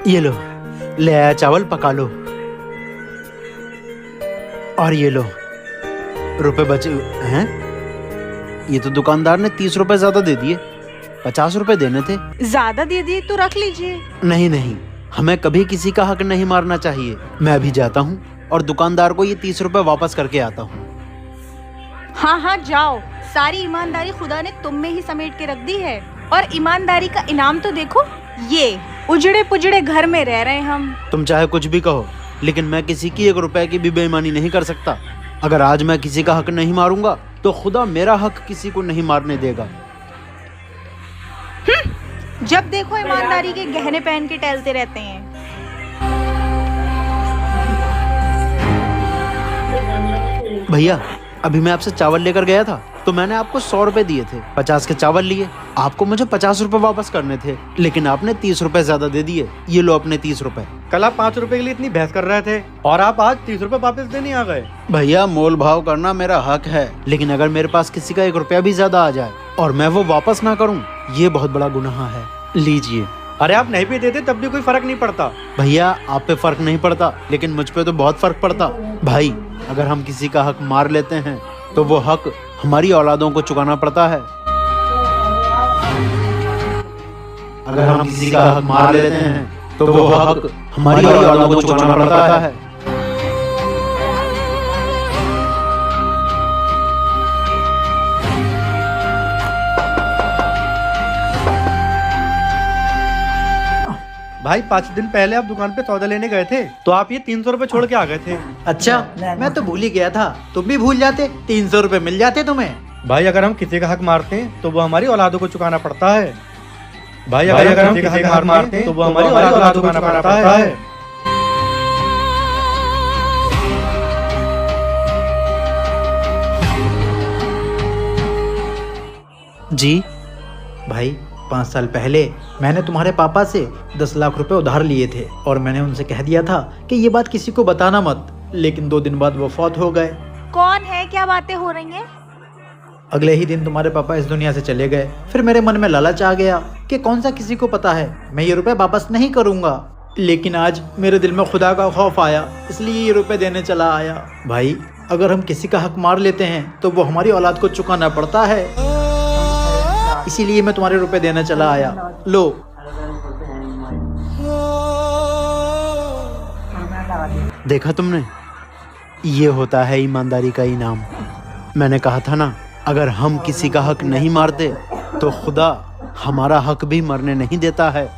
ये लो, ले आया चावल, पका लो। और ये लो, रुपए बचे हैं। ये तो दुकानदार ने 30 रुपए ज्यादा दे दिए, 50 रुपए देने थे। ज्यादा दे दिए तो रख लीजिए। नहीं नहीं, हमें कभी किसी का हक नहीं मारना चाहिए। मैं अभी जाता हूँ और दुकानदार को ये 30 रुपए वापस करके आता हूँ। हाँ हाँ जाओ, सारी ईमानदारी खुदा ने तुम में ही समेट के रख दी है। और ईमानदारी का इनाम तो देखो, ये उजड़े पुजड़े घर में रह रहे हम। तुम चाहे कुछ भी कहो, लेकिन मैं किसी की 1 रुपए की भी बेईमानी नहीं कर सकता। अगर आज मैं किसी का हक नहीं मारूंगा तो खुदा मेरा हक किसी को नहीं मारने देगा। जब देखो ईमानदारी के गहने पहन के टहलते रहते हैं। भैया, अभी मैं आपसे चावल लेकर गया था तो मैंने आपको 100 रुपए दिए थे, 50 के चावल लिए। आपको मुझे 50 रुपए वापस करने थे, लेकिन आपने 30 रुपए ज्यादा दे दिए। ये लो अपने 30 रुपए। कल आप 5 रुपए के लिए इतनी बहस कर रहे थे और आप आज 30 रुपए वापस देने आ गए। भैया, मोल भाव करना मेरा हक है, लेकिन अगर मेरे पास किसी का 1 रुपया भी ज्यादा आ जाए और मैं वो वापस ना करूं, ये बहुत बड़ा गुनाह है। लीजिए। अरे आप नहीं भी देते तब भी कोई फर्क नहीं पड़ता। भैया, आप पे फर्क नहीं पड़ता, लेकिन मुझ पे तो बहुत फर्क पड़ता। भाई, अगर हम किसी का हक मार लेते हैं तो वो हक हमारी औलादों को चुकाना पड़ता है। अगर हम किसी का हक मार लेते हैं तो वो हक हमारी औलादों को चुकाना पड़ता है। भाई 5 दिन पहले आप दुकान पे सौदा लेने गए थे तो आप ये 300 रुपए छोड़ के आ गए थे। अच्छा, मैं तो भूल ही गया था। तुम भी भूल जाते, 300 रुपए मिल जाते तुम्हें। भाई अगर हम किसी का हक मारते हैं तो वो हमारी औलादों को चुकाना पड़ता है। भाई अगर हम किसी का हक मारते हैं तो वो हमारी औलादों को चुकाना पड़ता है। जी भाई, 5 साल पहले मैंने तुम्हारे पापा से 10 लाख रुपए उधार लिए थे और मैंने उनसे कह दिया था कि ये बात किसी को बताना मत, लेकिन 2 दिन बाद वो फौत हो गए। कौन है, क्या बातें हो रही हैं? अगले ही दिन तुम्हारे पापा इस दुनिया से चले गए। फिर मेरे मन में लालच आ गया कि कौन सा किसी को पता है, मैं ये रुपए वापस नहीं करूंगा। लेकिन आज मेरे दिल में खुदा का खौफ आया, इसलिए ये रुपए देने चला आया। भाई, अगर हम किसी का हक मार लेते हैं तो वो हमारी औलाद को चुकाना पड़ता है, इसीलिए मैं तुम्हारे रुपए देने चला आया। लो। देखा तुमने, ये होता है ईमानदारी का इनाम। मैंने कहा था ना, अगर हम किसी का हक नहीं मारते तो खुदा हमारा हक भी मरने नहीं देता है।